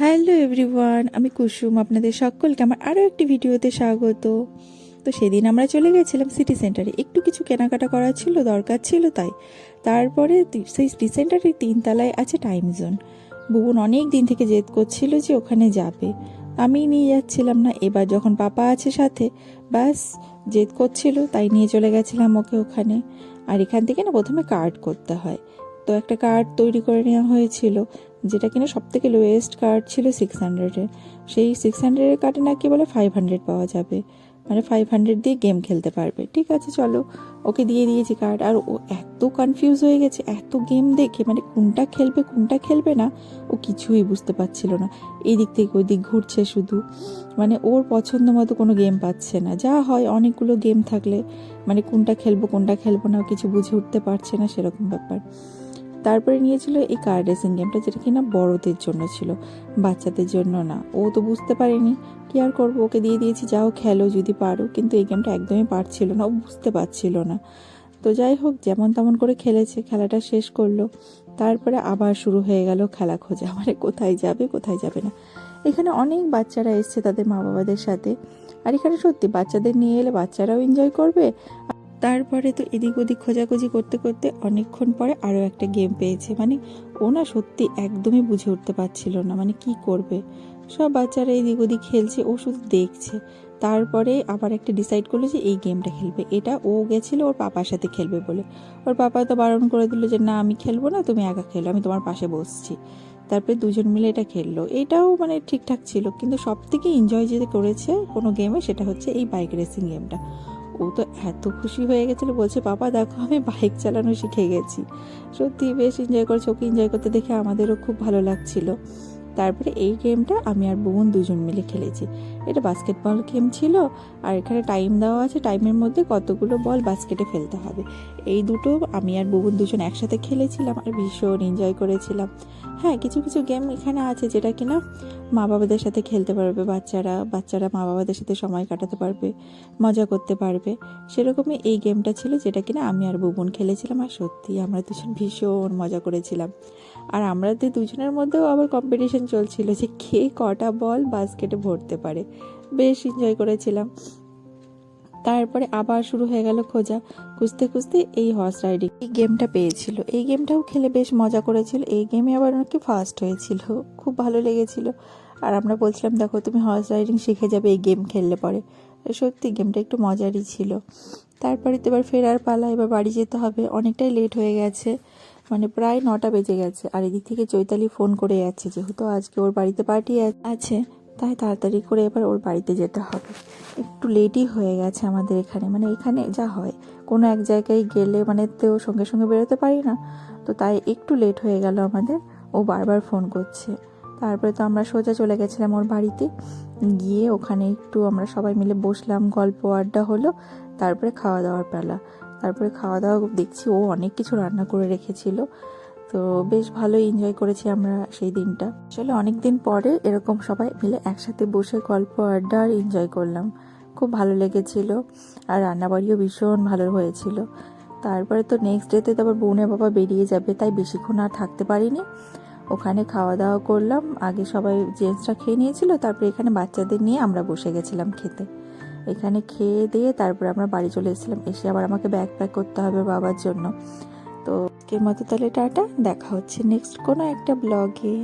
Hello everyone, আমি কুসুম। আপনাদের সকলকে আমার আরও একটি ভিডিওতে স্বাগত। তো সেদিন আমরা চলে গেছিলাম সিটি সেন্টারে, একটু কিছু কেনাকাটা করার ছিল, দরকার ছিল তাই। তারপরে সেই সিটি সেন্টারের 3 তলায় আছে টাইম জোন। বুবুন অনেক দিন থেকে জেদ করছিল যে ওখানে যাবে, আমি নিয়ে যাচ্ছিলাম না। এবার যখন পাপা আছে সাথে, ব্যাস জেদ করছিল, তাই নিয়ে চলে গেছিলাম ওকে ওখানে। আর এখান থেকে না প্রথমে কার্ড করতে হয়, তো একটা কার্ড তৈরি করে নেওয়া হয়েছিল, যেটা কিনা সব থেকে লোয়েস্ট কার্ড ছিল 600-এর। সেই 600-এর কার্ডে নাকি বলে 500 পাওয়া যাবে, মানে 500 দিয়ে গেম খেলতে পারবে। ঠিক আছে চলো, ওকে দিয়ে দিয়েছি কার্ড। আর ও এত কনফিউজ হয়ে গেছে এত গেম দেখে, মানে কোনটা খেলবে কোনটা খেলবে না ও কিছুই বুঝতে পারছিল না। এই দিক থেকে ওই দিক ঘুরছে শুধু, মানে ওর পছন্দ মতো কোনো গেম পাচ্ছে না। যা হয় অনেকগুলো গেম থাকলে মানে কোনটা খেলবো না কিছু বুঝে উঠতে পারছে না, সেরকম ব্যাপার। তারপরে নিয়েছিল এই কার রেসিং গেমটা, যেটা কিনা বড়দের জন্য ছিল, বাচ্চাদের জন্য না। ও তো বুঝতে পারেনি, কি আর করবো, ওকে দিয়ে দিয়েছি যাও খেলো যদি পারো। কিন্তু এই গেমটা একদমই পারছিল না, ও বুঝতে পারছিল না। তো যাই হোক, যেমন তেমন করে খেলেছে, খেলাটা শেষ করলো। তারপরে আবার শুরু হয়ে গেল খেলা খোঁজা, মানে কোথায় যাবে কোথায় যাবে না। এখানে অনেক বাচ্চারা এসছে তাদের মা বাবাদের সাথে। আর এখানে সত্যি বাচ্চাদের নিয়ে এলে বাচ্চারাও এনজয় করবে। তারপরে তো এদিক ওদিক খোঁজাখুঁজি করতে করতে অনেকক্ষণ পরে আরও একটা গেম পেয়েছে। মানে ও না সত্যি একদমই বুঝে উঠতে পারছিল না, মানে কি করবে। সব বাচ্চারা এদিক ওদিক খেলছে, ও শুধু দেখছে। তারপরে আবার একটা ডিসাইড করলো যে এই গেমটা খেলবে। এটা ও গেছিল ওর পাপার সাথে খেলবে বলে, ওর পাপা তো বারণ করে দিল যে না আমি খেলবো না, তুমি একা খেলো, আমি তোমার পাশে বসছি। তারপরে দুজন মিলে এটা খেললো। এটাও মানে ঠিকঠাক ছিল, কিন্তু সব থেকে এনজয় যেটা করেছে কোনো গেমে সেটা হচ্ছে এই বাইক রেসিং গেমটা। ও তো এত খুশি হয়ে গেছিলো, বলছে বাবা দেখো আমি বাইক চালানো শিখে গেছি। সত্যি বেশ এনজয় করেছে, ওকে এনজয় করতে দেখে আমাদেরও খুব ভালো লাগছিল। তারপরে এই গেমটা আমি আর বোন দুজন মিলে খেলেছি। এটা বাস্কেটবল গেম ছিল, আর এখানে টাইম দেওয়া আছে, টাইমের মধ্যে কতগুলো বল বাস্কেটে ফেলতে হবে। এই দুটো আমি আর বোন দুজন একসাথে খেলেছিলাম আর ভীষণ এনজয় করেছিলাম। হ্যাঁ, কিছু কিছু গেম এখানে আছে যেটা কিনা মা বাবাদের সাথে খেলতে পারবে বাচ্চারা, বাচ্চারা মা বাবাদের সাথে সময় কাটাতে পারবে, মজা করতে পারবে। সেরকমই এই গেমটা ছিল, যেটা কিনা আমি আর বুবুন খেলেছিলাম। আর সত্যি আমরা দুজন ভীষণ মজা করেছিলাম। আর আমাদের দুজনের মধ্যেও আবার কম্পিটিশন চলছিল যে কে কটা বল বাস্কেটে ভরতে পারে। বেশ এনজয় করেছিলাম। তারপরে আবার শুরু হয়ে গেল খোঁজা। খুঁজতে খুঁজতে এই হর্স রাইডিং এই গেমটা পেয়েছিল। এই গেমটাও খেলে বেশ মজা করেছিল। এই গেমে আবার নাকি ফার্স্ট হয়েছিল, খুব ভালো লেগেছিল। আর আমরা বলছিলাম দেখো তুমি হর্স রাইডিং শিখে যাবে এই গেম খেললে পরে। সত্যি গেমটা একটু মজারই ছিল। তারপরে তো এবার ফেরার পালা, এবার বাড়ি যেতে হবে, অনেকটাই লেট হয়ে গেছে, মানে প্রায় 9টা বেজে গেছে। আর এদিক থেকে চৈতালি ফোন করে যাচ্ছে, যেহেতু আজকে ওর বাড়িতে পার্টি আছে, তাই তাড়াতাড়ি করে এবার ওর বাড়িতে যেতে হবে। একটু লেটই হয়ে গেছে আমাদের এখানে, মানে এখানে যা হয় কোনো এক জায়গায় গেলে মানে তো সঙ্গে সঙ্গে বেরোতে পারি না, তো তাই একটু লেট হয়ে গেল আমাদের। ও বারবার ফোন করছে। তারপরে তো আমরা সোজা চলে গেছিলাম ওর বাড়িতে। গিয়ে ওখানে একটু আমরা সবাই মিলে বসলাম, গল্প আড্ডা হলো। তারপরে খাওয়া দাওয়ার পালা। তারপরে খাওয়া দাওয়া দেখছি ও অনেক কিছু রান্না করে রেখেছিল, তো বেশ ভালোই এনজয় করেছি আমরা সেই দিনটা। আসলে অনেক দিন পরে এরকম সবাই মিলে একসাথে বসে গল্প আড্ডা আর এনজয় করলাম, খুব ভালো লেগেছিল। আর রান্নাবাড়িও ভীষণ ভালো হয়েছিল। তারপরে তো নেক্সট ডেতে তো আবার বোনের বাবা বেরিয়ে যাবে, তাই বেশিক্ষণ আর থাকতে পারিনি। ওখানে খাওয়া দাওয়া করলাম, আগে সবাই জেন্টসরা খেয়ে নিয়েছিল, তারপরে এখানে বাচ্চাদের নিয়ে আমরা বসে গেছিলাম খেতে। এখানে খেয়ে দিয়ে তারপরে আমরা বাড়ি চলে এসেছিলাম। এসে আবার আমাকে ব্যাগ প্যাক করতে হবে বাবার জন্য। তো আজকের মতো তাহলে টাটা, দেখা হচ্ছে নেক্সট কোনো একটা ব্লগে।